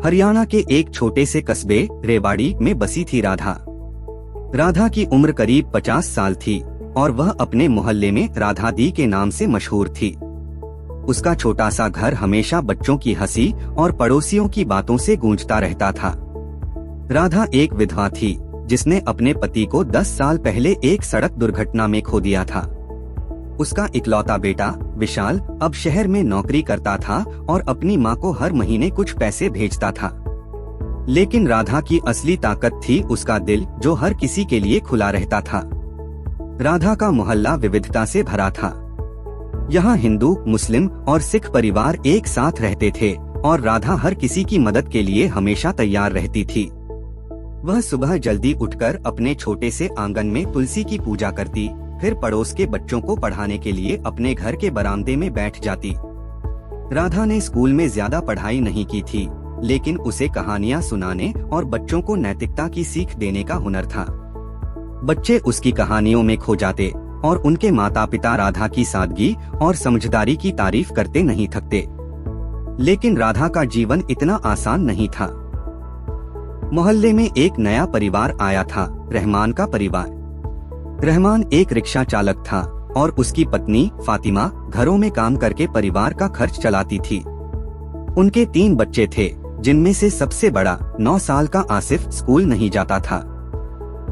हरियाणा के एक छोटे से कस्बे रेवाड़ी में बसी थी राधा। राधा की उम्र करीब 50 साल थी और वह अपने मोहल्ले में राधा दी के नाम से मशहूर थी। उसका छोटा सा घर हमेशा बच्चों की हंसी और पड़ोसियों की बातों से गूंजता रहता था। राधा एक विधवा थी जिसने अपने पति को 10 साल पहले एक सड़क दुर्घटना में खो दिया था। उसका इकलौता बेटा विशाल अब शहर में नौकरी करता था और अपनी मां को हर महीने कुछ पैसे भेजता था। लेकिन राधा की असली ताकत थी उसका दिल, जो हर किसी के लिए खुला रहता था। राधा का मोहल्ला विविधता से भरा था। यहाँ हिंदू, मुस्लिम और सिख परिवार एक साथ रहते थे और राधा हर किसी की मदद के लिए हमेशा तैयार रहती थी। वह सुबह जल्दी उठकर अपने छोटे से आंगन में तुलसी की पूजा करती, फिर पड़ोस के बच्चों को पढ़ाने के लिए अपने घर के बरामदे में बैठ जाती। राधा ने स्कूल में ज्यादा पढ़ाई नहीं की थी, लेकिन उसे कहानियां सुनाने और बच्चों को नैतिकता की सीख देने का हुनर था। बच्चे उसकी कहानियों में खो जाते और उनके माता पिता राधा की सादगी और समझदारी की तारीफ करते नहीं थकते। लेकिन राधा का जीवन इतना आसान नहीं था। मोहल्ले में एक नया परिवार आया था, रहमान का परिवार। रहमान एक रिक्शा चालक था और उसकी पत्नी फातिमा घरों में काम करके परिवार का खर्च चलाती थी। उनके 3 बच्चे थे, जिनमें से सबसे बड़ा 9 साल का आसिफ स्कूल नहीं जाता था।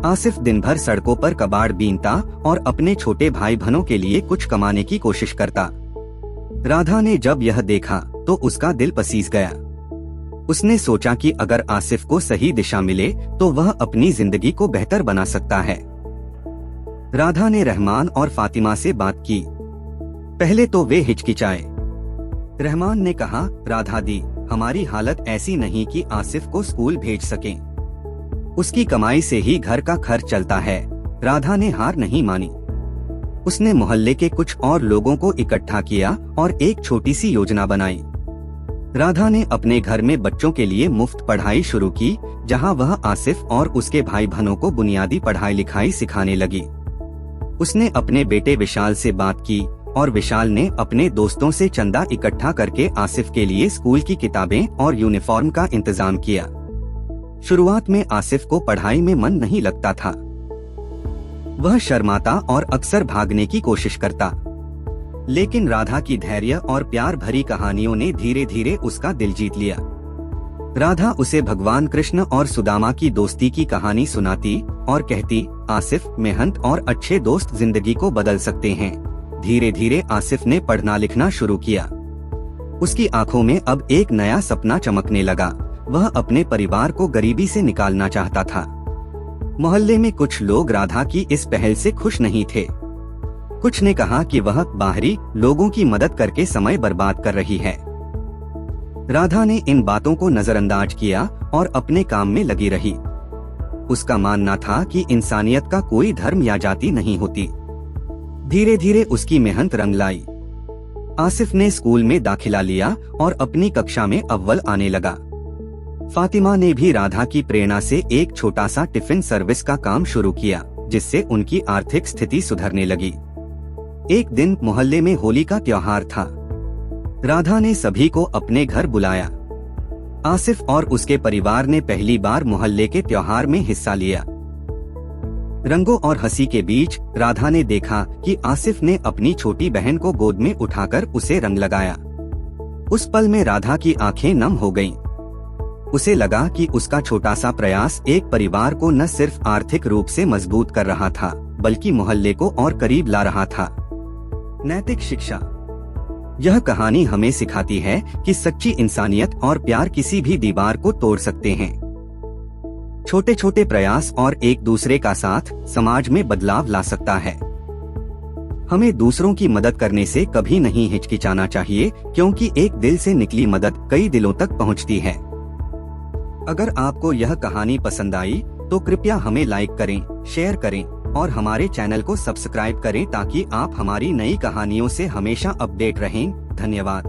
आसिफ दिन भर सड़कों पर कबाड़ बीनता और अपने छोटे भाई बहनों के लिए कुछ कमाने की कोशिश करता। राधा ने जब यह देखा तो उसका दिल पसीज गया। उसने सोचा कि अगर आसिफ को सही दिशा मिले तो वह अपनी जिंदगी को बेहतर बना सकता है। राधा ने रहमान और फातिमा से बात की। पहले तो वे हिचकिचाए। रहमान ने कहा, राधा दी, हमारी हालत ऐसी नहीं कि आसिफ को स्कूल भेज सकें। उसकी कमाई से ही घर का खर्च चलता है। राधा ने हार नहीं मानी। उसने मोहल्ले के कुछ और लोगों को इकट्ठा किया और एक छोटी सी योजना बनाई। राधा ने अपने घर में बच्चों के लिए मुफ्त पढ़ाई शुरू की, जहां वह आसिफ और उसके भाई बहनों को बुनियादी पढ़ाई लिखाई सिखाने लगी। उसने अपने बेटे विशाल से बात की और विशाल ने अपने दोस्तों से चंदा इकट्ठा करके आसिफ के लिए स्कूल की किताबें और यूनिफॉर्म का इंतजाम किया। शुरुआत में आसिफ को पढ़ाई में मन नहीं लगता था। वह शर्माता और अक्सर भागने की कोशिश करता। लेकिन राधा की धैर्य और प्यार भरी कहानियों ने धीरे धीरे उसका दिल जीत लिया। राधा उसे भगवान कृष्ण और सुदामा की दोस्ती की कहानी सुनाती और कहती, आसिफ, मेहनत और अच्छे दोस्त जिंदगी को बदल सकते हैं। धीरे धीरे आसिफ ने पढ़ना लिखना शुरू किया। उसकी आंखों में अब एक नया सपना चमकने लगा। वह अपने परिवार को गरीबी से निकालना चाहता था। मोहल्ले में कुछ लोग राधा की इस पहल से खुश नहीं थे। कुछ ने कहा कि वह बाहरी लोगों की मदद करके समय बर्बाद कर रही है। राधा ने इन बातों को नजरअंदाज किया और अपने काम में लगी रही। उसका मानना था कि इंसानियत का कोई धर्म या जाति नहीं होती। धीरे धीरे उसकी मेहनत रंग लाई। आसिफ ने स्कूल में दाखिला लिया और अपनी कक्षा में अव्वल आने लगा। फातिमा ने भी राधा की प्रेरणा से एक छोटा सा टिफिन सर्विस का काम शुरू किया, जिससे उनकी आर्थिक स्थिति सुधरने लगी। एक दिन मोहल्ले में होली का त्योहार था। राधा ने सभी को अपने घर बुलाया। आसिफ और उसके परिवार ने पहली बार मोहल्ले के त्योहार में हिस्सा लिया। रंगों और हंसी के बीच राधा ने देखा कि आसिफ ने अपनी छोटी बहन को गोद में उठाकर उसे रंग लगाया। उस पल में राधा की आंखें नम हो गईं। उसे लगा कि उसका छोटा सा प्रयास एक परिवार को न सिर्फ आर्थिक रूप से मजबूत कर रहा था, बल्कि मोहल्ले को और करीब ला रहा था। नैतिक शिक्षा। यह कहानी हमें सिखाती है कि सच्ची इंसानियत और प्यार किसी भी दीवार को तोड़ सकते हैं। छोटे छोटे प्रयास और एक दूसरे का साथ समाज में बदलाव ला सकता है। हमें दूसरों की मदद करने से कभी नहीं हिचकिचाना चाहिए, क्योंकि एक दिल से निकली मदद कई दिलों तक पहुंचती है। अगर आपको यह कहानी पसंद आई तो कृपया हमें लाइक करें, शेयर करें और हमारे चैनल को सब्सक्राइब करें ताकि आप हमारी नई कहानियों से हमेशा अपडेट रहें। धन्यवाद।